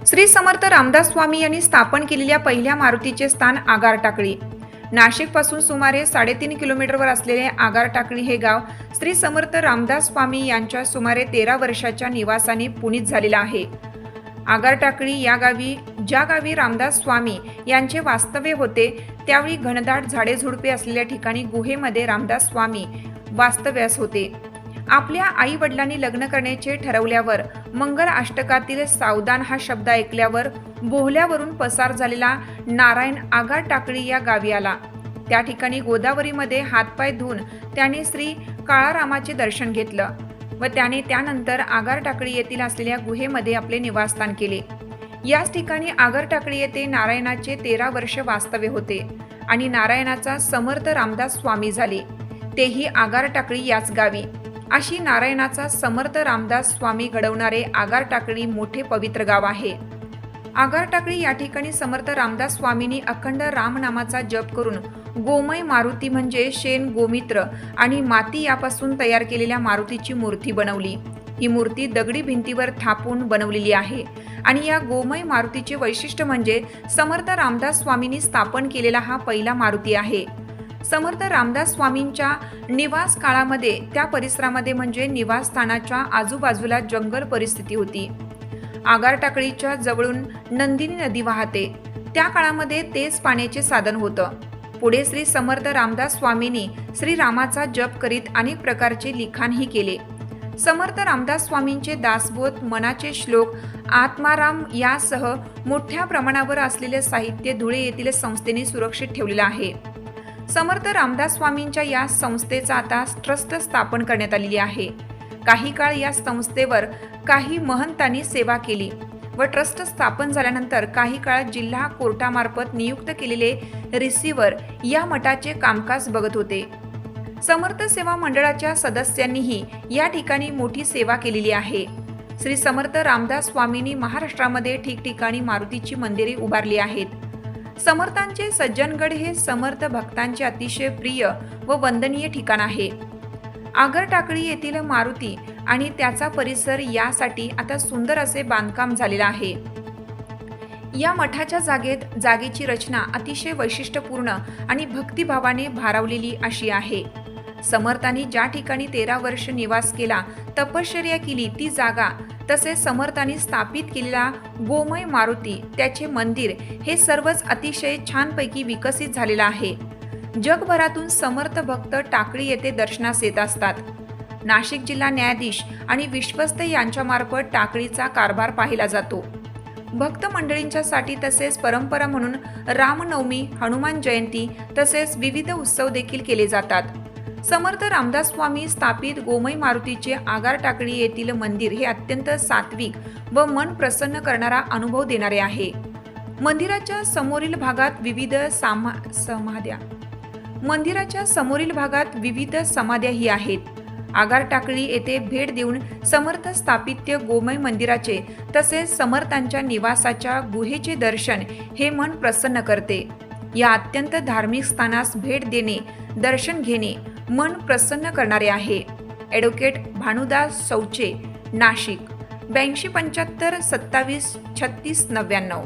श्री समर्थ रामदास स्वामी यांनी स्थापन केलेल्या पहिल्या मारुतीचे स्थान आगार टाकळी. नाशिकपासून सुमारे 3.5 किलोमीटरवर असलेले आगार टाकळी हे गाव श्री समर्थ रामदास स्वामी यांच्या सुमारे 13 वर्षाच्या निवासाने पुनीत झालेलं आहे. आगार टाकळी या गावी ज्या गावी रामदास स्वामी यांचे वास्तव्य होते त्यावेळी घनदाट झाडे झुडपे असलेल्या ठिकाणी गुहेमध्ये रामदास स्वामी वास्तव्यास होते. आपल्या आई वडिलांनी लग्न करण्याचे ठरवल्यावर मंगल अष्टकातील सावधान हा शब्द ऐकल्यावर बोहल्यावरून पसार झालेला नारायण आगार टाकळी या गावी आला. त्या ठिकाणी गोदावरीमध्ये हातपाय धुवून त्याने श्री काळारामाचे दर्शन घेतलं व त्याने त्यानंतर आगार टाकळी येथील असलेल्या गुहेमध्ये आपले निवासस्थान केले. याच ठिकाणी आगार टाकळी येथे नारायणाचे 13 वर्ष वास्तव्य होते आणि नारायणाचा समर्थ रामदास स्वामी झाले, तेही आगार टाकळी याच गावी. अशी नारायणाचा समर्थ रामदास स्वामी घडवणारे आगार टाकळी मोठे पवित्र गाव आहे. आगार टाकळी या ठिकाणी समर्थ रामदास स्वामींनी अखंड रामनामाचा जप करून गोमय मारुती म्हणजे शेण, गोमित्र आणि माती यापासून तयार केलेल्या मारुतीची मूर्ती बनवली. ही मूर्ती दगडी भिंतीवर थापून बनवलेली आहे आणि या गोमय मारुतीचे वैशिष्ट्य म्हणजे समर्थ रामदास स्वामींनी स्थापन केलेला हा पहिला मारुती आहे. समर्थ रामदास स्वामींच्या निवास काळामध्ये त्या परिसरामध्ये म्हणजे निवासस्थानाच्या आजूबाजूला जंगल परिस्थिती होती. आगार टाकळीच्या जवळून नंदिनी नदी वाहते. त्या काळामध्ये तेच पाण्याचे साधन होतं. पुढे श्री समर्थ रामदास स्वामींनी श्रीरामाचा जप करीत अनेक प्रकारचे लिखाणही केले. समर्थ रामदास स्वामींचे दासबोध, मनाचे श्लोक, आत्माराम यासह मोठ्या प्रमाणावर असलेले साहित्य धुळे येथील संस्थेने सुरक्षित ठेवलेलं आहे. समर्थ रामदास स्वामींच्या या संस्थेचा आता ट्रस्ट स्थापन करण्यात आलेली आहे. काही काळ या संस्थेवर काही महंतांनी सेवा केली व ट्रस्ट स्थापन झाल्यानंतर काही काळ जिल्हा कोर्टामार्फत नियुक्त केलेले रिसिव्हर या मठाचे कामकाज बघत होते. समर्थ सेवा मंडळाच्या सदस्यांनीही या ठिकाणी मोठी सेवा केलेली आहे. श्री समर्थ रामदास स्वामींनी महाराष्ट्रामध्ये ठिकठिकाणी मारुतीची मंदिरे उभारली आहेत. समर्थांचे सज्जनगड हे समर्थ भक्तांचे अतिशय प्रिय व वंदनीय ठिकाण आहे. आगार टाकळी येथील मारुती आणि त्याचा परिसर यासाठी आता सुंदर असे बांधकाम झालेले आहे. या मठाच्या जागेची रचना अतिशय वैशिष्ट्यपूर्ण आणि भक्तिभावाने भारावलेली अशी आहे. समर्थांनी ज्या ठिकाणी 13 वर्ष निवास केला, तपश्चर्या केली ती जागा, तसेच समर्थांनी स्थापित केलेला गोमय मारुती, त्याचे मंदिर हे सर्वच अतिशय छानपैकी विकसित झालेलं आहे. जगभरातून समर्थ भक्त टाकळी येथे दर्शनास येत असतात. नाशिक जिल्हा न्यायाधीश आणि विश्वस्त यांच्यामार्फत टाकळीचा कारभार पाहिला जातो. भक्त मंडळींच्यासाठी तसेच परंपरा म्हणून रामनवमी, हनुमान जयंती तसेच विविध उत्सव देखील केले जातात. समर्थ रामदास स्वामी स्थापित गोमय मारुतीचे आगार टाकळी येथील मंदिर हे अत्यंत सात्विक व मन प्रसन्न करणारा अनुभव देणारे आहे. मंदिराच्या समोरील भागात विविध समाध्याही आहेत. आगार टाकळी येथे भेट देऊन समर्थ स्थापित्य गोमय मंदिराचे तसेच समर्थांच्या निवासाच्या गुहेचे दर्शन हे मन प्रसन्न करते. या अत्यंत धार्मिक स्थानास भेट देणे, दर्शन घेणे मन प्रसन्न करणारे आहे. ॲडव्होकेट भानुदास शौचे, नाशिक, 8275 27 36 99.